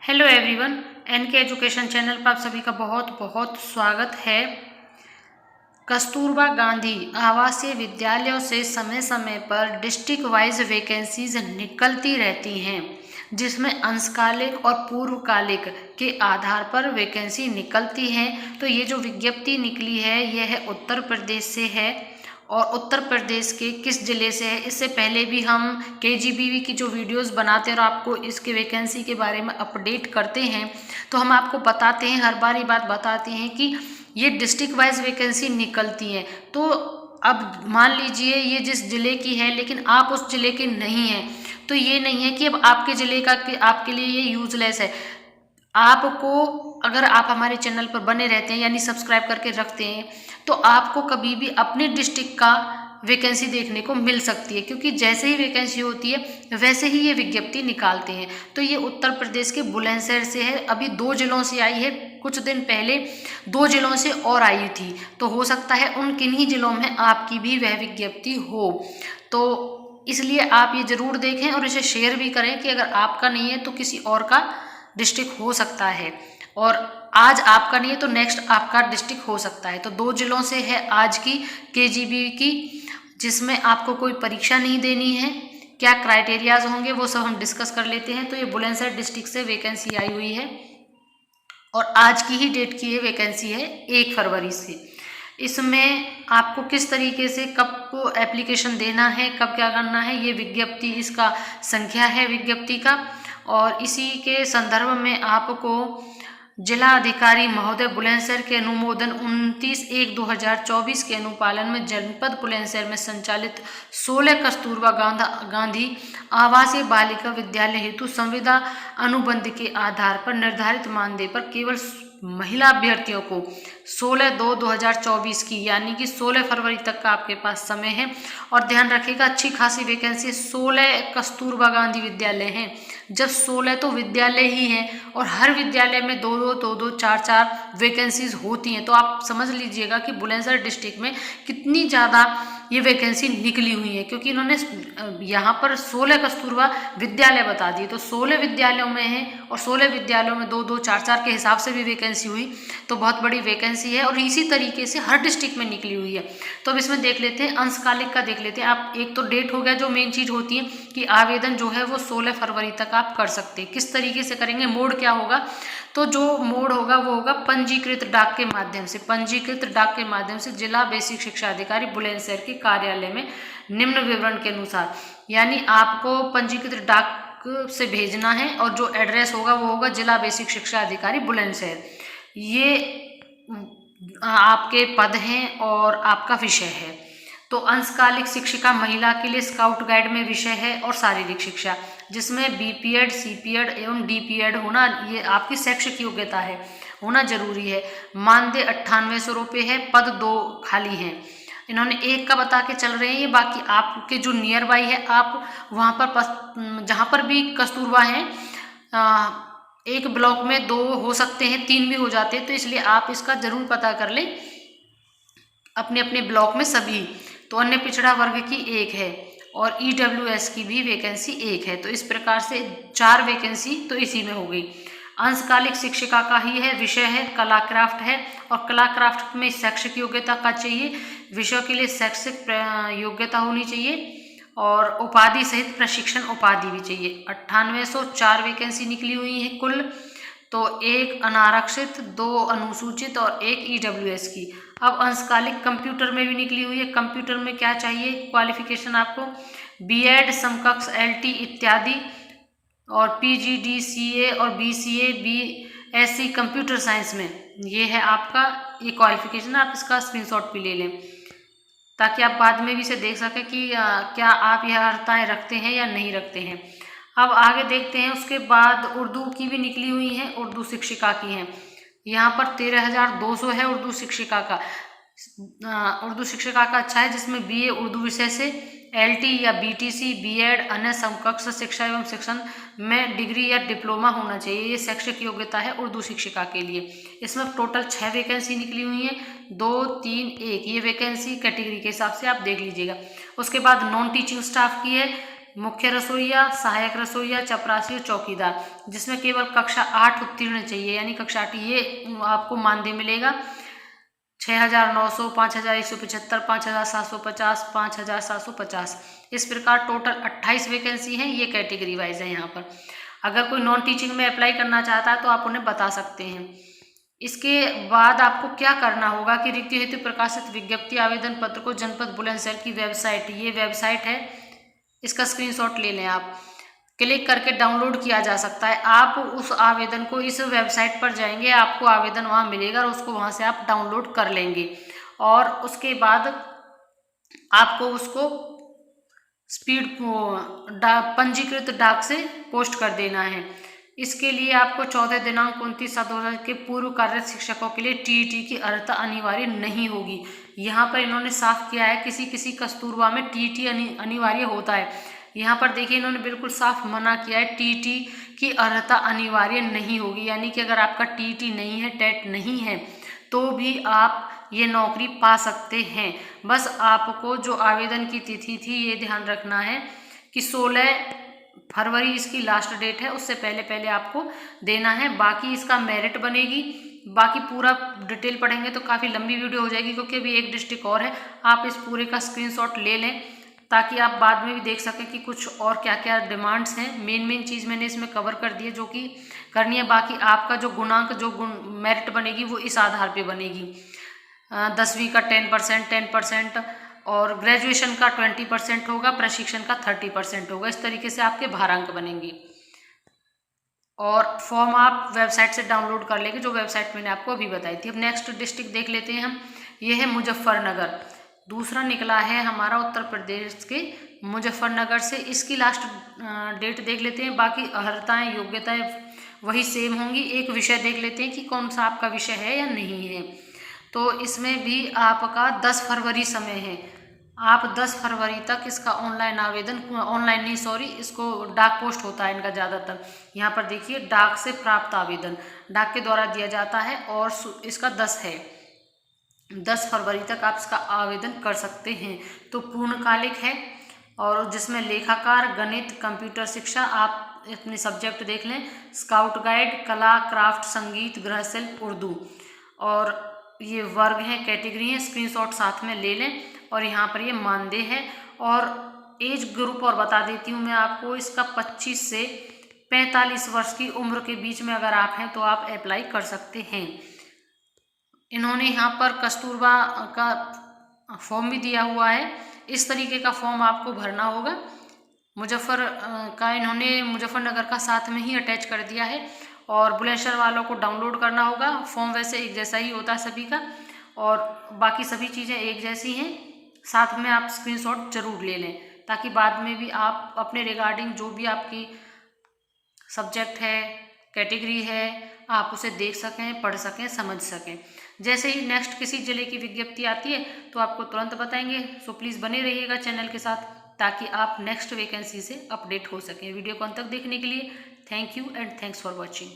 Hello everyone, NK education channel पर आप सभी का बहुत बहुत स्वागत है। कस्तूरबा गांधी आवासीय विद्यालयों से समय समय पर डिस्ट्रिक्ट वाइज वैकेंसीज निकलती रहती हैं, जिसमें अंशकालिक और पूर्वकालिक के आधार पर वैकेंसी निकलती हैं। तो ये जो विज्ञप्ति निकली है यह उत्तर प्रदेश से है और उत्तर प्रदेश के किस ज़िले से है। इससे पहले भी हम केजीबीवी की जो वीडियोस बनाते हैं और आपको इसके वैकेंसी के बारे में अपडेट करते हैं, तो हम आपको बताते हैं, हर बार ये बात बताते हैं कि ये डिस्ट्रिक्ट वाइज वैकेंसी निकलती हैं। तो अब मान लीजिए ये जिस ज़िले की है लेकिन आप उस ज़िले के नहीं हैं, तो ये नहीं है कि अब आपके ज़िले का आपके लिए ये यूजलेस है। आपको अगर आप हमारे चैनल पर बने रहते हैं यानी सब्सक्राइब करके रखते हैं, तो आपको कभी भी अपने डिस्ट्रिक्ट का वैकेंसी देखने को मिल सकती है, क्योंकि जैसे ही वैकेंसी होती है वैसे ही ये विज्ञप्ति निकालते हैं। तो ये उत्तर प्रदेश के बुलंदशहर से है, अभी 2 जिलों से आई है, कुछ दिन पहले 2 जिलों से और आई थी। तो हो सकता है उन किन्हीं जिलों में आपकी भी वह विज्ञप्ति हो, तो इसलिए आप ये ज़रूर देखें और इसे शेयर भी करें कि अगर आपका नहीं है तो किसी और का डिस्ट्रिक्ट हो सकता है, और आज आपका नहीं है तो नेक्स्ट आपका डिस्ट्रिक्ट हो सकता है। तो 2 जिलों से है आज की केजीबी की, जिसमें आपको कोई परीक्षा नहीं देनी है। क्या क्राइटेरियाज होंगे वो सब हम डिस्कस कर लेते हैं। तो ये बुलंदशहर डिस्ट्रिक्ट से वैकेंसी आई हुई है और आज की ही डेट की ये वैकेंसी है 1 फरवरी से। इसमें आपको किस तरीके से कब एप्लीकेशन देना है, कब क्या करना है, ये विज्ञप्ति, इसका संख्या है विज्ञप्ति का। और इसी के संदर्भ में आपको जिला अधिकारी महोदय बुलंदशहर के अनुमोदन 29/1/2024 के अनुपालन में जनपद बुलंदशहर में संचालित 16 कस्तूरबा गांधी आवासीय बालिका विद्यालय हेतु संविदा अनुबंध के आधार पर निर्धारित मानदेय पर केवल महिला अभ्यर्थियों को 16/2/2024 की यानी कि 16 फरवरी तक का आपके पास समय है। और ध्यान रखिएगा, अच्छी खासी वैकेंसी 16 कस्तूरबा गांधी विद्यालय हैं। जब 16 तो विद्यालय ही हैं और हर विद्यालय में 2-2, 4-4 वैकेंसीज होती हैं। तो आप समझ लीजिएगा कि बुलंदशहर डिस्ट्रिक्ट में कितनी ज़्यादा ये वैकेंसी निकली हुई है, क्योंकि इन्होंने यहाँ पर 16 कस्तूरबा विद्यालय बता दिए। तो 16 विद्यालयों में है और 16 विद्यालयों में 2-2, 4-4 के हिसाब से भी वैकेंसी हुई, तो बहुत बड़ी वैकेंसी है और इसी तरीके से हर डिस्ट्रिक्ट में निकली हुई है। तो अब इसमें देख लेते हैं, अंशकालिक का देख लेते हैं। आप एक तो डेट हो गया, जो मेन चीज़ होती है कि आवेदन जो है वो 16 फरवरी तक आप कर सकते हैं। किस तरीके से करेंगे, मोड क्या होगा, तो जो मोड होगा वो होगा पंजीकृत डाक के माध्यम से। पंजीकृत डाक के माध्यम से जिला बेसिक शिक्षा अधिकारी बुलंदशहर के कार्यालय में निम्न विवरण के अनुसार, यानी आपको पंजीकृत डाक से भेजना है और जो एड्रेस होगा वो होगा जिला बेसिक शिक्षा अधिकारी बुलंदशहर। ये आपके पद हैं और आपका विषय है। तो अंशकालिक शिक्षिका महिला के लिए स्काउट गाइड में विषय है और शारीरिक शिक्षा, जिसमें बीपीएड, सीपीएड एवं डीपीएड होना, ये आपकी शैक्षिक योग्यता है, होना जरूरी है। मानदेय 9800 रुपये है, पद 2 खाली हैं। इन्होंने 1 का बता के चल रहे हैं ये, बाकी आपके जो नियर बाई है आप वहाँ पर जहाँ पर भी कस्तूरबा हैं, एक ब्लॉक में 2 हो सकते हैं, 3 भी हो जाते हैं। तो इसलिए आप इसका जरूर पता कर लें अपने अपने ब्लॉक में सभी। तो अन्य पिछड़ा वर्ग की 1 है और ईडब्ल्यूएस की भी वैकेंसी 1 है। तो इस प्रकार से 4 वैकेंसी तो इसी में हो गई। अंशकालिक शिक्षिका का ही है, विषय है कला क्राफ्ट है और कला क्राफ्ट में शैक्षिक योग्यता का चाहिए, विषयों के लिए शैक्षिक योग्यता होनी चाहिए और उपाधि सहित प्रशिक्षण उपाधि भी चाहिए। 9804 वैकेंसी निकली हुई है कुल, तो 1 अनारक्षित, 2 अनुसूचित और 1 ईडब्ल्यूएस की। अब अंशकालिक कंप्यूटर में भी निकली हुई है। कंप्यूटर में क्या चाहिए क्वालिफिकेशन आपको, बीएड समकक्ष एलटी इत्यादि और पीजीडीसीए और बीसीए, बीएससी कंप्यूटर साइंस में, ये है आपका ये क्वालिफिकेशन। आप इसका स्क्रीनशॉट भी ले लें ताकि आप बाद में भी इसे देख सकें कि क्या आप यह अर्हताएँ रखते हैं या नहीं रखते हैं। अब आगे देखते हैं, उसके बाद उर्दू की भी निकली हुई है, उर्दू शिक्षिका की है। यहाँ पर 13,200 है उर्दू शिक्षिका का। उर्दू शिक्षिका का अच्छा है, जिसमें बीए उर्दू विषय से, एलटी या बीटीसी, बीएड, अन्य समकक्ष शिक्षा एवं शिक्षण में डिग्री या डिप्लोमा होना चाहिए। ये शैक्षिक योग्यता है उर्दू शिक्षिका के लिए। इसमें टोटल 6 वैकेंसी निकली हुई है, 2, 3, 1 ये वैकेंसी कैटेगरी के हिसाब से आप देख लीजिएगा। उसके बाद नॉन टीचिंग स्टाफ की है, मुख्य रसोइया, सहायक रसोइया, चपरासी और चौकीदार, जिसमें केवल कक्षा 8 उत्तीर्ण चाहिए, यानी कक्षा 8 ये आपको मानदेय मिलेगा 6,900, 5,175, 5,750, 5,750। इस प्रकार टोटल 28 वैकेंसी हैं। ये कैटेगरी वाइज है। यहाँ पर अगर कोई नॉन टीचिंग में अप्लाई करना चाहता है तो आप उन्हें बता सकते हैं। इसके बाद आपको क्या करना होगा कि रिक्ति हेतु प्रकाशित विज्ञप्ति आवेदन पत्र को जनपद बुलंदशहर की वेबसाइट, ये वेबसाइट है, इसका स्क्रीनशॉट ले लें, आप क्लिक करके डाउनलोड किया जा सकता है। आप उस आवेदन को इस वेबसाइट पर जाएंगे, आपको आवेदन वहाँ मिलेगा और उसको वहाँ से आप डाउनलोड कर लेंगे और उसके बाद आपको उसको स्पीड पंजीकृत डाक से पोस्ट कर देना है। इसके लिए आपको 14 दिनांक 29/7/2000 के पूर्व कार्यरत शिक्षकों के लिए टीईटी की अर्हता अनिवार्य नहीं होगी। यहाँ पर इन्होंने साफ किया है, किसी किसी कस्तूरबा में टीईटी अनिवार्य होता है। यहाँ पर देखिए इन्होंने बिल्कुल साफ मना किया है, टीईटी की अर्हता अनिवार्य नहीं होगी, यानी कि अगर आपका टीईटी नहीं है, टेट नहीं है, तो भी आप ये नौकरी पा सकते हैं। बस आपको जो आवेदन की तिथि थी ये ध्यान रखना है कि 16 फरवरी इसकी लास्ट डेट है, उससे पहले पहले आपको देना है। बाकी इसका मेरिट बनेगी, बाकी पूरा डिटेल पढ़ेंगे तो काफ़ी लंबी वीडियो हो जाएगी, क्योंकि अभी एक डिस्ट्रिक्ट और है। आप इस पूरे का स्क्रीनशॉट ले लें ताकि आप बाद में भी देख सकें कि कुछ और क्या क्या डिमांड्स हैं। मेन चीज़ मैंने इसमें कवर कर दी है जो कि करनी है। बाकी आपका जो गुणांक, जो मेरिट बनेगी वो इस आधार पे बनेगी, 10वीं का 10% और ग्रेजुएशन का 20% होगा, प्रशिक्षण का 30% होगा। इस तरीके से आपके भारांक बनेंगे और फॉर्म आप वेबसाइट से डाउनलोड कर लेंगे, जो वेबसाइट मैंने आपको अभी बताई थी। अब नेक्स्ट डिस्ट्रिक्ट देख लेते हैं हम, ये है मुजफ्फरनगर। दूसरा निकला है हमारा उत्तर प्रदेश के मुजफ्फरनगर से। इसकी लास्ट डेट देख लेते हैं। बाकी अर्हताएँ, योग्यताएँ वही सेम होंगी। एक विषय देख लेते हैं कि कौन सा आपका विषय है या नहीं है। तो इसमें भी आपका 10 फरवरी समय है। आप 10 फरवरी तक इसका ऑनलाइन आवेदन, ऑनलाइन नहीं सॉरी, इसको डाक पोस्ट होता है इनका ज़्यादातर। यहाँ पर देखिए डाक से प्राप्त आवेदन डाक के द्वारा दिया जाता है और इसका 10 है, 10 फरवरी तक आप इसका आवेदन कर सकते हैं। तो पूर्णकालिक है और जिसमें लेखाकार, गणित, कंप्यूटर शिक्षा, आप अपने सब्जेक्ट देख लें, स्काउट गाइड, कला, क्राफ्ट, संगीत, गृहशिल्प, उर्दू, और ये वर्ग हैं, कैटेगरी हैं, स्क्रीनशॉट साथ में ले लें। और यहाँ पर ये मानदेय है। और एज ग्रुप और बता देती हूँ मैं आपको, इसका 25 से 45 वर्ष की उम्र के बीच में अगर आप हैं तो आप अप्लाई कर सकते हैं। इन्होंने यहाँ पर कस्तूरबा का फॉर्म भी दिया हुआ है। इस तरीके का फॉर्म आपको भरना होगा। इन्होंने मुजफ्फरनगर का साथ में ही अटैच कर दिया है और बुलंदशहर वालों को डाउनलोड करना होगा। फॉर्म वैसे एक जैसा ही होता है सभी का और बाकी सभी चीज़ें एक जैसी हैं। साथ में आप स्क्रीनशॉट जरूर ले लें ताकि बाद में भी आप अपने रिगार्डिंग जो भी आपकी सब्जेक्ट है, कैटेगरी है, आप उसे देख सकें, पढ़ सकें, समझ सकें। जैसे ही नेक्स्ट किसी जिले की विज्ञप्ति आती है तो आपको तुरंत बताएंगे। सो प्लीज़ बने रहिएगा चैनल के साथ ताकि आप नेक्स्ट वैकेंसी से अपडेट हो सकें। वीडियो को अंत तक देखने के लिए thank you and thanks for watching.